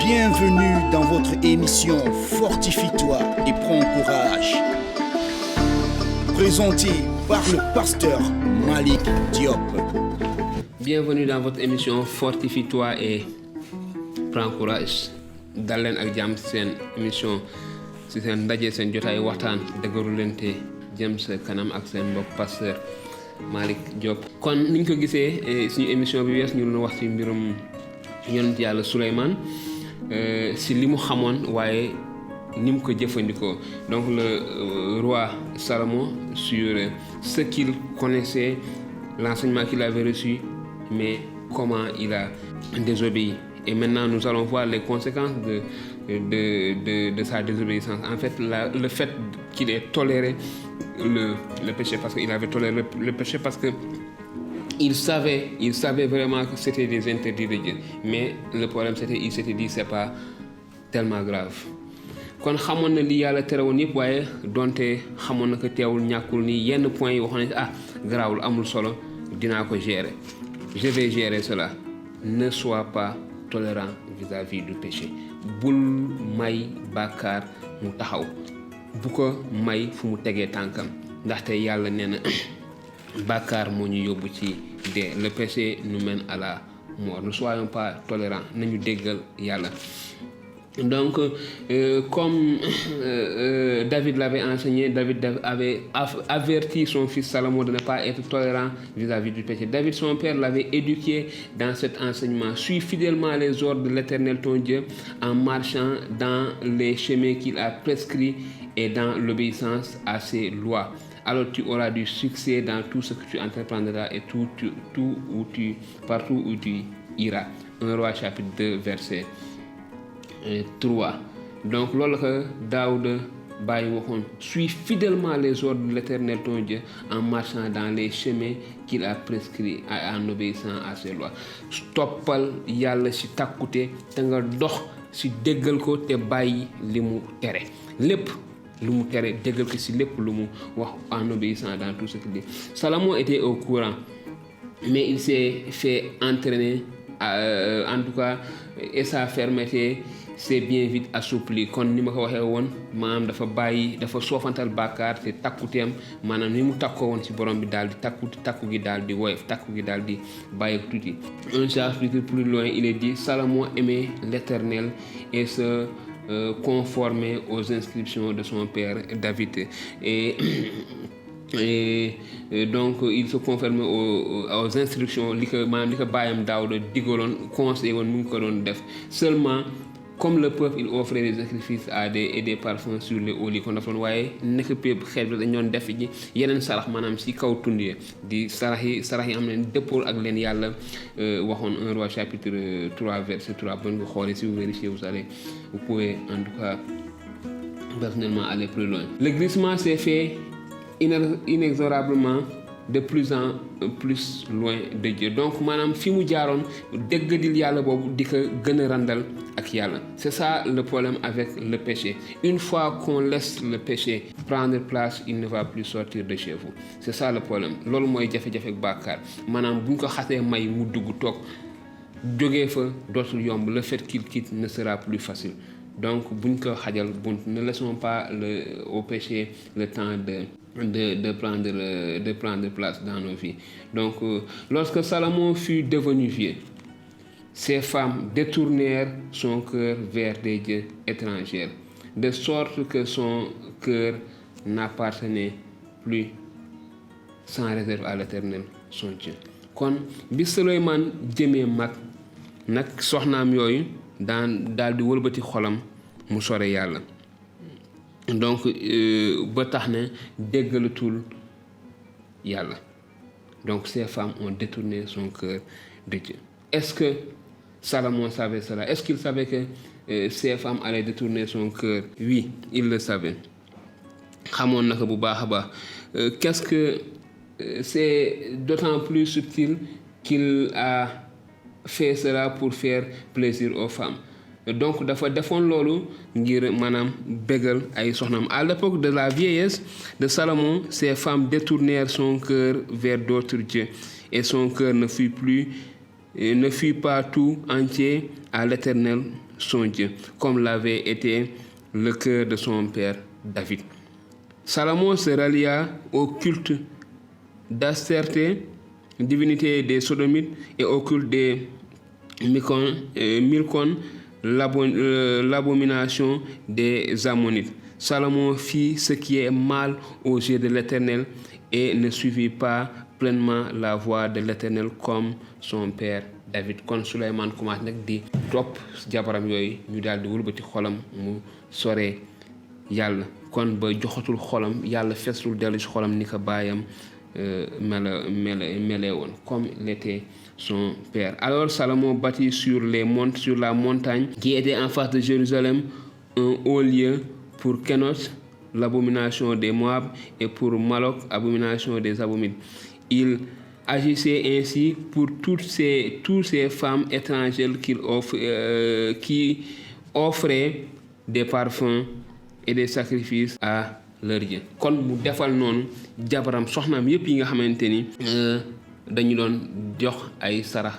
Bienvenue dans votre émission Fortifie-toi et prends courage. Présenté par le pasteur Malik Diop. Bienvenue dans votre émission Fortifie-toi et prends courage. dal leen ak jàmm seen émission si seen ndaje seen jotaay waxtaan dëgëru leen te jëm sa kanam ak seen mbokk pasteur Malik Diop. kon ni ñu ko gisee suñu émission bi wees ñu doon wax ci mbirum yonent yàlla Souleymane si li mu xamoon waaye ni mu ko jëfandikoo. donc le roi Salomon sur ce qu'il connaissait, l'enseignement qu'il avait reçu, mais comment il a désobéi. Et maintenant, nous allons voir les conséquences de sa désobéissance. En fait, le fait qu'il ait toléré le péché, parce qu'il avait toléré le péché, parce que il savait vraiment que c'était des interdits de Dieu. Mais le problème, c'était il s'était dit, c'est pas tellement grave. kon xamoon na li yàlla tere woon yëpp waaye donte xamoon na ko teewul ñàkkul ni yenn points yi waxoon ne garaawul amul solo dinaa ko gérer. Je vais gérer cela. Ne sois pas tolérant vis-à-vis du péché. bul may bàkkaar mu taxaw bu ko may fu mu tegee tànkam ndaxte yàlla nee na bàkkaar moo ñu yóbbu ci dee. Le péché nous mène à la mort. Ne soyons pas tolérants. nañu déggal yàlla. Donc, comme David l'avait enseigné, David avait averti son fils Salomon de ne pas être tolérant vis-à-vis du péché. David, son père, l'avait éduqué dans cet enseignement. Suis fidèlement les ordres de l'Éternel ton Dieu en marchant dans les chemins qu'il a prescrits et dans l'obéissance à ses lois. Alors tu auras du succès dans tout ce que tu entreprendras et partout où tu iras. 1 Roi chapitre 2 verset 3. Donc loolu que Daoud bàyyi waxoon, suis fidèlement les ordres de l'Éternel ton Dieu en marchant dans les chemins qu'il a prescrits et en obéissant à ses lois. toppal yàlla si takkute te nga dox si déggal ko te bàyyi li mu tere lépp lu mu tere déggal ko si lépp lu mu wax en obéissant dans tout ce qu'il dit. Salomon était au courant mais il s'est fait entraîner en tout cas et sa fermeté c'est bien vite assoupli. kon ni ma ko waxee woon maanaam dafa soofantal bàkkaar te takkuteem maanaam ni mu takkoo woon ci borom bi daal di takku gi daal di woyof takku gi daal di bàyyi tuuti. Un chapitre plus loin il est dit Salomon aimait l'Éternel et se conformait aux inscriptions de son père David et donc il se conformait aux instructions li ko bàyyam Daawuda digaloon conseillé woon mu ngi ko doon def. Seulement comme le peuple il offrait des sacrifices et des parfums sur les hauts lits kon dafa doon waaye nekk pépp xeet bi dañ doon def ji yeneen sarax maanaam si kaw tund yi di sarax yi am leen dëppool ak leen yàlla waxoon. 1 Roi chapitre 3 verset 3 bon nga xoolee si vous vérifiez vous pouvez en tout cas personnellement aller plus loin. Le glissement s'est fait inexorablement de plus en plus loin de Dieu. Donc maanaam fi mu jaaroon déggadil yàlla boobu di ko gën a randal ak yàlla. C'est ça le problème avec le péché. Une fois qu'on laisse le péché prendre place, il ne va plus sortir de chez vous. C'est ça le problème. loolu mooy jafe-jafe ak bàkkaar maanaam bu ñu ko xasee may mu dugg toog jógee fa dootul yomb. Le fait qu'il quitte ne sera plus facile. Donc buñ ko xajal bunt, ne laissons pas au péché le temps de prendre place dans nos vies. Donc lorsque Salomon fut devenu vieux, ces femmes détournèrent son cœur vers des dieux étrangers, de sorte que son cœur n'appartenait plus sans réserve à l'Éternel son Dieu. kon bi Souleymane jëmee mag nag soxnaam yooyu daal di wëlbati xolam mu sore yàlla. Donc ba tax ne déggalatul yàlla. Donc ces femmes ont détourné son cœur de Dieu. Est-ce que Salomon savait cela? Est-ce qu'il savait que ces femmes allaient détourner son cœur? Oui, il le savait. xamoon na ko bu baax a baax. Qu'est-ce que c'est d'autant plus subtil qu'il a fait cela pour faire plaisir aux femmes. Donc dafa defoon loolu ngir maanaam bégal ay soxnaam. À l'époque de la vieillesse de Salomon, ces femmes détournèrent son cœur vers d'autres dieux et son cœur ne fut plus ne fut pas tout entier à l'Éternel son Dieu, comme l'avait été le cœur de son père David. Salomon se rallia au culte d'Astarté, divinité des Sodomites, et au culte des Milcom, l'abomination des Ammonites. Salomon fit ce qui est mal aux yeux de l'Éternel et ne suivit pas pleinement la voie de l'Éternel comme son père David. Kon Souleymane commencé nag di topp jabaram yooyu ñu daal di wëlbati xolam mu soree yàlla kon ba joxatul xolam yàlla fesul dellu ci xolam ni ko baayam mêlé woon comme l'était son père. Alors Salomon bâtit sur la montagne qui était en face de Jérusalem un haut lieu pour Kénosh, l'abomination des Moab, et pour Moloch, abomination des Ammonites. Il agissait ainsi pour toutes ces femmes étrangères qui offraient des parfums et des sacrifices à leur Dieu. Kon mu defal noonu jabaram soxnaam yépp yi nga xamante ni dañu doon jox ay sarax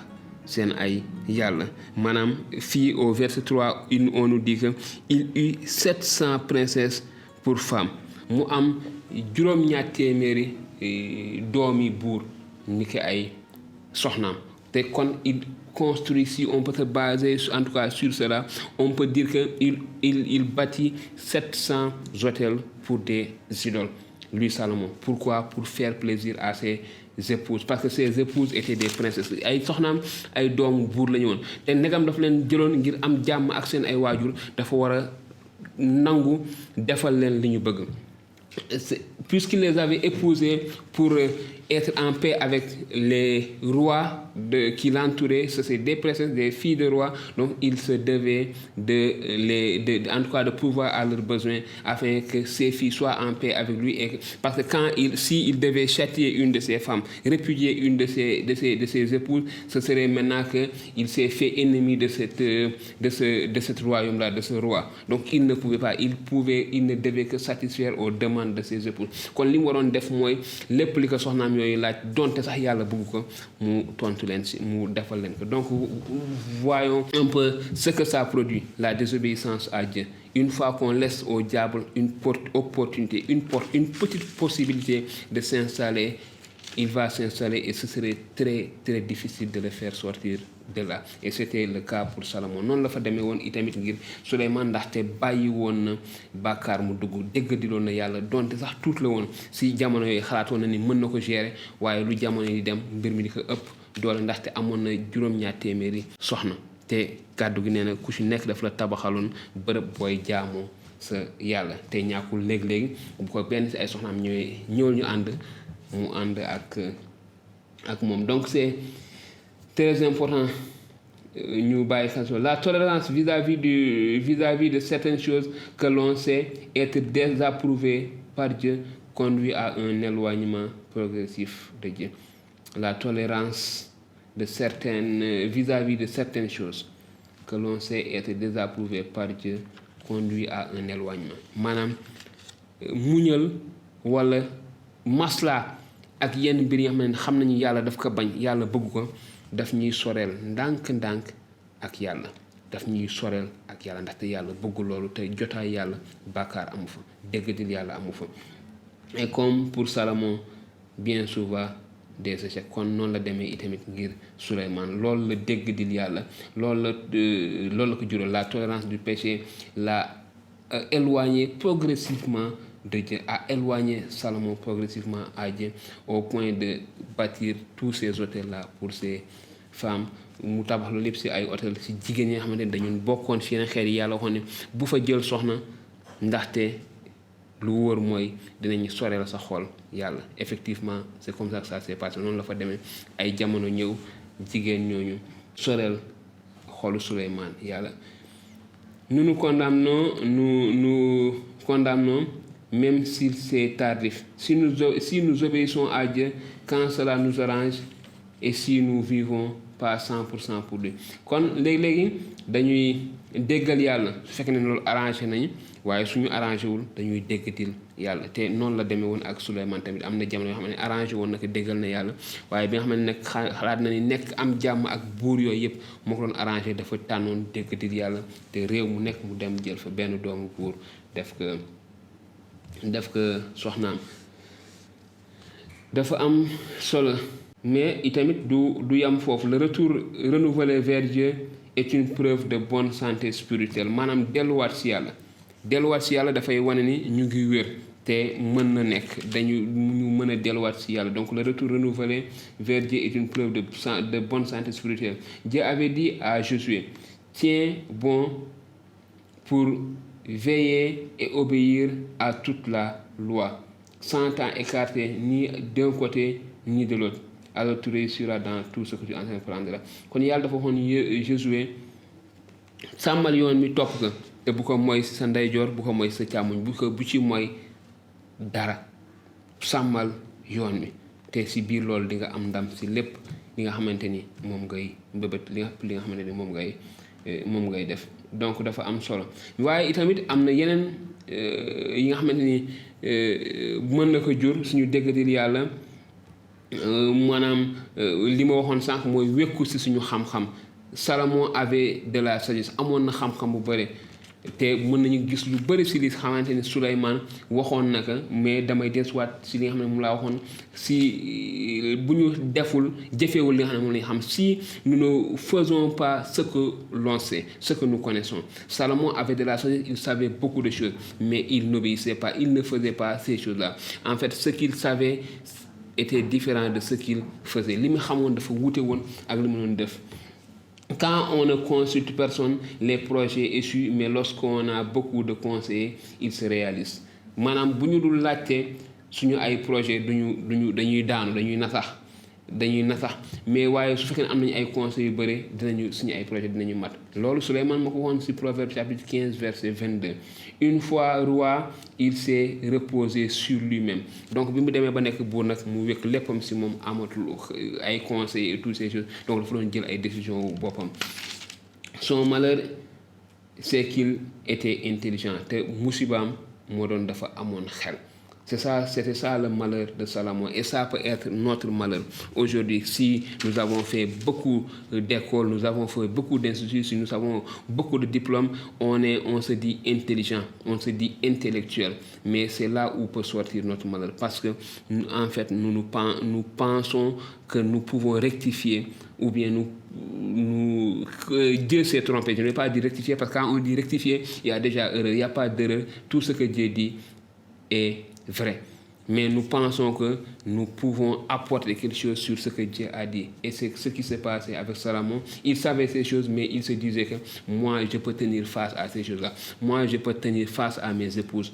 seen ay yàlla maanaam fii au verset 3 on nous dit que il eut 700 princesses pour femmes mu am juróom-ñaar téeméeri doomi buur ni ki ay soxnaam te kon il construit, si on peut se baser en tout cas sur cela, on peut dire qu'il bâtit 700 hôtels pour des idoles, lui Salomon. Pourquoi? Pour faire plaisir à ses épouses, parce que ses épouses étaient des princesses. Ay soxnaam ay doomu buur la ñu woon te ndegam dafa leen jëloon ngir am jàmm ak seen ay waajur dafa war a nangu defal leen li ñu bëgg. Puisqu'il les avait épousées pour être en paix avec les rois qui l'entouraient, c'est des princesses, des filles de rois, donc il se devait en tout cas de pouvoir à leurs besoins afin que ses filles soient en paix avec lui. Parce que s'il devait châtier une de ses femmes, répudier une de ses épouses, ce serait maintenant qu'il s'est fait ennemi de cet royaume-là, de ce roi. Donc il ne pouvait pas, il ne devait que satisfaire aux demandes de ses épouses. Kon li mu waroon def mooy lépp li ko soxnaam yooyu laaj donte sax yàlla bëgg ko mu tontu leen si mu defal leen ko. Donc voyons un peu ce que ça produit, la désobéissance à Dieu. Une fois qu'on laisse au diable une opportunité, une petite possibilité de s'installer, il va s'installer et ce serait très très difficile de le faire sortir de là. Et c'était le cas pour Salomon. Non la fa demee woon itamit ngir Souleymane ndaxte bàyyi woon na bàkkaar mu dugg dégg di loon na yàlla donte sax tuut la woon si jamono yooyu xalaatoon na ni mën na ko gérer waaye lu jamono yi dem mbir mi di ko ëpp doole ndaxte amoon na juróom-ñaar téeméeri soxna te kàddu gi nee na ku ci nekk daf la tabaxaloon bërëb booy jaamoo sa yàlla te ñàkkul léeg-léegi bu ko benn si ay soxnaam ñëwul ñu ànd mu ànd ak moom. Donc c'est très important ñu bàyyi xel sur la tolérance vis-à-vis de certaines choses que l'on sait être désapprouvées par Dieu conduit à un éloignement progressif de Dieu. La tolérance vis-à-vis de certaines choses que l'on sait être désapprouvées par Dieu conduit à un éloignement. Maanaam muñal wala masla ak yenn mbir yi xam nañu yàlla daf ko bañ yàlla bëgg ko daf ñuy soreel ndànk-ndànk ak yàlla daf ñuy soreel ak yàlla ndaxte yàlla bëgg loolu te jotaay yàlla bàkkaar amu fa déggadil yàlla amu fa. Et comme pour Salomon bien souvent des échecs kon noonu la demee itamit ngir Souleymane loolu la déggadil yàlla loolu la ko jural. La tolérance du péché l'a éloigné progressivement de Dieu, a éloigné Salomon progressivement à Dieu au point de bâtir tous ces hôtels-là pour ces femmes. Mu tabax lu lépp si ay hôtel si jigéen ñi nga xamante ne dañu bokkoon fi yeneen xeet yi yàlla waxoon ne bu fa jël soxna ndaxte lu wóor mooy dinañu soreel sa xol yàlla. Effectivement c'est comme ça que ça s'est passé noonu la fa demee ay jamono ñëw jigéen ñooñu soreel xolu Souleymane yàlla. Nous condamnons même si c'est tardif. Si nous obéissons à Dieu quand cela nous arrange et si nous vivons pas 100% pour lui. Kon léegi dañuy déggal yàlla su fekkee ne loolu arrangé nañu waaye suñu arrangé wul dañuy déggatil yàlla te noonu la demee woon ak Souleymane tamit am na jamono yoo xam ne arrangé woon na ko déggal na yàlla waaye bi nga xam ne nag xalaat na ni nekk am jàmm ak buur yooyu yëpp moo ko doon arrangé dafa tànnoon déggatil yàlla te réew mu nekk mu dem jël fa benn doomu buur def ko soxnaam dafa am solo. Mais itamit du yam foofu le retour renouvelé vers Dieu est une preuve de bonne santé spirituelle maanaam delluwaat si yàlla dafay wane ni ñu ngi wér te mën na nekk ñu mën a delluwaat si yàlla donc le retour renouvelé vers Dieu est une preuve de bonne santé spirituelle. Dieu avait dit à Josué, tiens bon pour veiller et obéir à toute la loi sans t'en écarter ni d'un côté ni de l'autre. Alors tu réussiras dans tout ce que tu entreprendras. Kon yàlla dafa waxoon Josué sàmmal yoon mi topp ko te bu ko mooy sa ndeyjoor bu ko mooy sa càmmoñ bu ci mooy dara sàmmal yoon mi te si biir loolu di nga am ndam si lépp li nga xamante ni moom ngay mbëbët li nga xamante ni moom ngay def donc dafa am solo waaye itamit am na yeneen yi nga xamante ni mën na ko jur suñu déggatil yàlla maanaam li ma waxoon sànq mooy wékku si suñu xam-xam. Salomon avait de la sagesse amoon na xam-xam bu bëri te mën nañu gis lu bëri si li xamante ni Souleymane waxoon na ko mais damay desuwaat si li nga xam ne moom laa waxoon si bu ñu deful jëfewul li nga xam ne moom la ñu xam si nous ne faisons pas ce que l'on sait ce que nous connaissons. Salomon avait de la sagesse, il savait beaucoup de choses mais il n'obéissait pas, il ne faisait pas ces choses-là. En fait ce qu'il savait était différent de ce qu'il faisait. Li mu xamoon dafa wuute woon ak li mu doon def. Quand on ne consulte personne, les projets échouent, mais lorsqu'on a beaucoup de conseillers, ils se réalisent. Maanaam bu ñu dul laajte suñu ay projet dañuy nasax mais waaye su fekkee ne am nañu ay conseils yu bëri suñu ay projet dinañu mat. Loolu Souleymane moo ko waxoon ci Proverbe chapitre 15 verset 22. Une fois roi, il s'est reposé sur lui-même. Donc bi mu demee ba nekk buur nag mu wékk léppam ci moom amatul ay conseils et toutes ces choses donc dafa doon jël ay décisions boppam. Son malheur c'est qu'il était intelligent te musibaam moo doon dafa amoon xel. C'était ça le malheur de Salomon et ça peut être notre malheur. Aujourd'hui, si nous avons fait beaucoup d'écoles, nous avons fait beaucoup d'instituts, si nous avons beaucoup de diplômes, on se dit intelligent, on se dit intellectuel. Mais c'est là où peut sortir notre malheur parce que en fait, nous pensons que nous pouvons rectifier ou bien Dieu s'est trompé. Je ne vais pas dire rectifier parce que quand on dit rectifier, il y a déjà erreur, il n'y a pas d'erreur. Tout ce que Dieu dit est vrai. Mais nous pensons que nous pouvons apporter quelque chose sur ce que Dieu a dit. Et c'est ce qui s'est passé avec Salomon. Il savait ces choses, mais il se disait que moi, je peux tenir face à ces choses-là. Moi, je peux tenir face à mes épouses.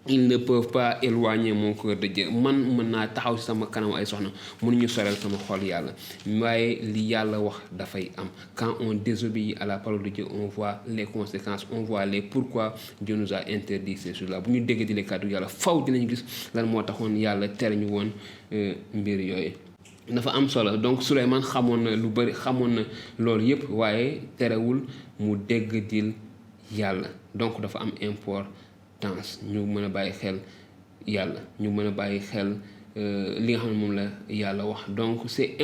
Ils ne peuvent pas éloigner mon cœur de Dieu. Man mën naa taxaw ci sama kanam ay soxna mënuñu sorel sama xol yàlla waaye li yàlla wax dafay am. Quand on désobéit à la parole de Dieu, on voit les conséquences, on voit les pourquoi Dieu nous a interdit ces choses-là. Bu ñu dégg di le kàddu yàlla faw dinañu gis lan moo taxoon yàlla tere ñu woon mbir yooyu. Dafa am solo donc Souleymane xamoon na lu bëri xamoon na loolu yëpp waaye terewul mu dégg dil yàlla donc dafa am importance ñu mën a bàyyi xel yàlla ñu mën a bàyyi xel li nga xam ne moom la yàlla wax. Donc c'est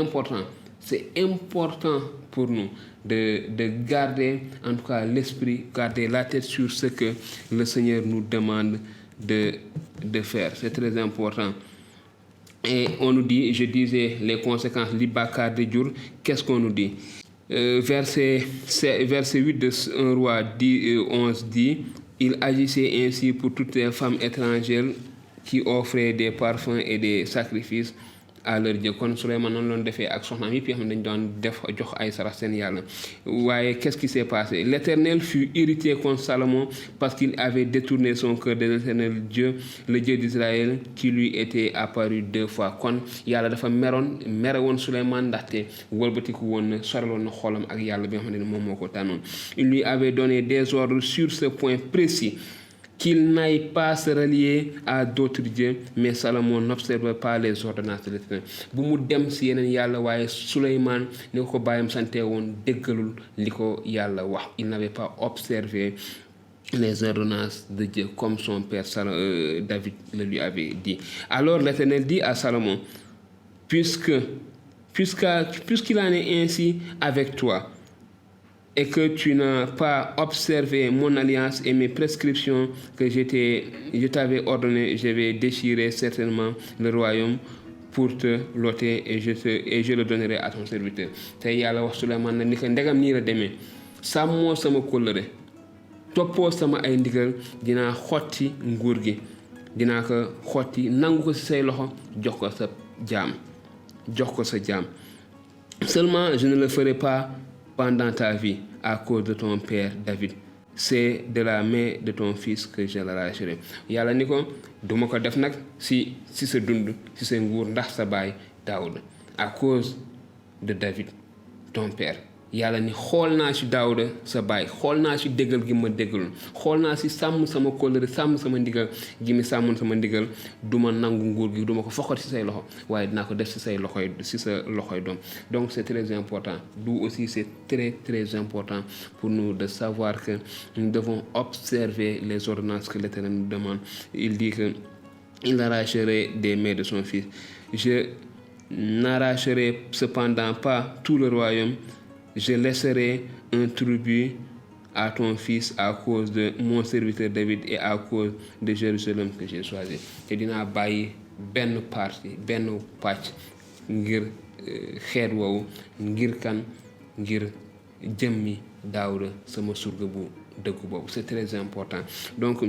important pour nous de garder en tout cas l'esprit, garder la tête sur ce que le Seigneur nous demande de faire. C'est très important. Et on nous dit, je disais les conséquences li bàkkaar di jur. Qu'est-ce qu'on nous dit? Verset 8 de 1 Roi 11 dit: il agissait ainsi pour toutes les femmes étrangères qui offraient des parfums et des sacrifices à leur Dieu. Kon Souleymane noonu loon defee ak soxnaam yëpp yoo xam ne dañu doon def jox ay sarax seen yàlla. Waaye qu'est-ce qui s'est passé? L'Éternel fut irrité contre Salomon parce qu'il avait détourné son cœur de l'Éternel Dieu, le Dieu d'Israël, qui lui était apparu 2 fois. Kon yàlla dafa mere woon Souleymane ndaxte wëlbatiku woon na soraloon na xolam ak yàlla bi nga xam ne moom moo ko tànnoon. Il lui avait donné des ordres sur ce point précis qu'il n'aille pas se relier à d'autres dieux, mais Salomon n'observe pas les ordonnances de l'Éternel. Bu mu dem si yeneen yàlla waaye Souleymane ni ko bàyyam sante woon déggalul li ko yàlla wax. Il n'avait pas observé les ordonnances de Dieu comme son père David le lui avait dit. Alors l'Éternel dit à Salomon, puisqu'il en est ainsi avec toi, et que tu n'as pas observé mon alliance et mes prescriptions que je t'avais ordonné, je vais déchirer certainement le royaume pour te l'ôter et je le donnerai à ton serviteur. Te yàlla wax Souleymane na ni ko ndegam nii la demee sàmmoo sama kóllëre toppoo sama ay ndigal dinaa xotti nguur gi dinaa ko xotti nangu ko ci say loxo jox ko sa jaam seulement je ne le ferai pas pendant ta vie à cause de ton père David. C'est de la main de ton fils que je l'arracherai. Yàlla ni ko duma ko def nag si sa dund si sa nguur ndax sa baay Daoud à cause de David ton père. Yàlla ni xool naa ci Daouda sa baay xool naa ci déggal gi ma déggaloon xool naa ci sàmm sama kóllëre sàmm sama ndigal gi mi sàmmoon sama ndigal duma nangu nguur gi duma ko foxat ci say loxo waaye dinaa ko def ci sa loxoy doom. Donc c'est très important. D'où aussi c'est très très important pour nous de savoir que nous devons observer les ordonnances que l'Éternel nous demande. Il dit que il arracherait des mains de son fils. Je n'arracherai cependant pas tout le royaume. Je laisserai un tribut à ton fils à cause de mon serviteur David et à cause de Jérusalem que j'ai choisi. Te dinaa bàyyi benn partie benn pàcc ngir xeet woowu ngir kan ngir jëmmi Daawuda sama surga bu dëggu boobu. C'est très important. Donc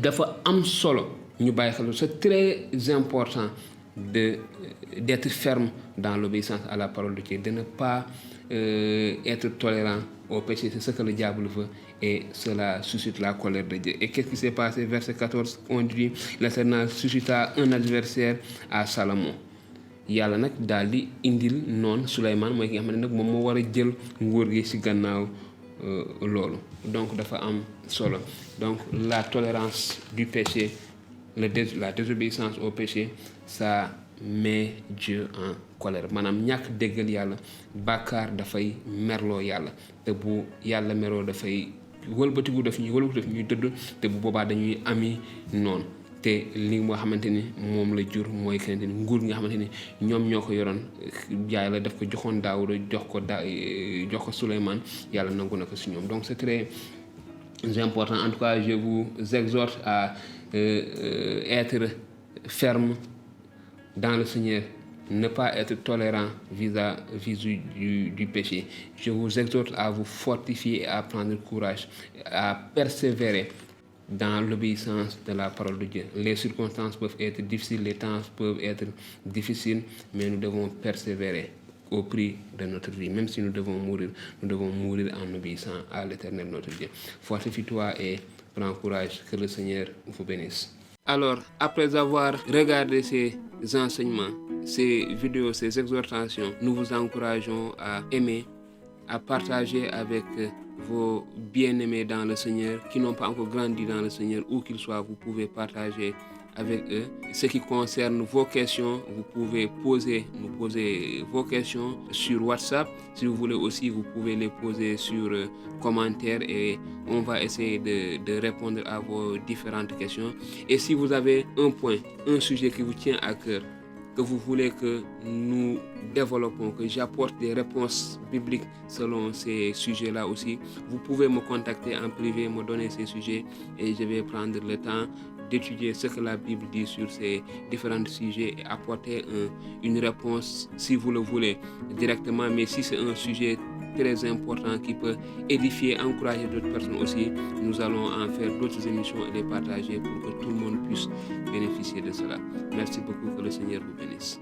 dafa am solo ñu bàyyi xel. C'est très important d'être ferme dans l'obéissance à la parole de Dieu, de ne pas être tolérant au péché. C'est ce que le diable veut et cela suscite la colère de Dieu. Et qu'est-ce qui s'est passé? Verset 14, on dit l'Éternel suscita un adversaire à Salomon. Yàlla nag daal di indil noonu Souleymane mooy ki nga xam ne nag moom moo war a jël nguur gi ci gannaaw loolu. Donc dafa am solo. Donc la tolérance du péché, la désobéissance au péché, ça met Dieu en colère. Maanaam ñàkk déggal yàlla bàkkaar dafay merloo yàlla te bu yàlla meroo dafay wëlbatiku daf ñuy dëdd te bu boobaa dañuy ami noonu. te li nga xamante ni moom la jur mooy que ni nguur nga xamante ni ñoom ñoo ko yoroon yàlla daf ko joxoon Daawuda jox ko Souleymane yàlla nangu na ko si ñoom. Donc c'est très important. En tout cas, je vous exhorte à être ferme dans le Seigneur, ne pas être tolérant vis-à-vis du péché. Je vous exhorte à vous fortifier et à prendre courage, à persévérer dans l'obéissance de la parole de Dieu. Les circonstances peuvent être difficiles, les temps peuvent être difficiles, mais nous devons persévérer au prix de notre vie. Même si nous devons mourir en obéissant à l'Éternel notre Dieu. Fortifie-toi et prends courage, que le Seigneur vous bénisse. Alors, après avoir regardé ces enseignements, ces vidéos, ces exhortations, nous vous encourageons à aimer, à partager avec vos bien-aimés dans le Seigneur qui n'ont pas encore grandi dans le Seigneur, où qu'ils soient, vous pouvez partager avec eux. Ce qui concerne vos questions, vous pouvez nous poser vos questions sur WhatsApp. Si vous voulez aussi, vous pouvez les poser sur commentaires et on va essayer de répondre à vos différentes questions. Et si vous avez un sujet qui vous tient à cœur, que vous voulez que nous développons, que j'apporte des réponses bibliques selon ces sujets-là aussi, vous pouvez me contacter en privé, me donner ces sujets et je vais prendre le temps d'étudier ce que la Bible dit sur ces différents sujets et apporter une réponse si vous le voulez directement. Mais si c'est un sujet très important qui peut édifier, encourager d'autres personnes aussi, nous allons en faire d'autres émissions et les partager pour que tout le monde puisse bénéficier de cela. Merci beaucoup, que le Seigneur vous bénisse.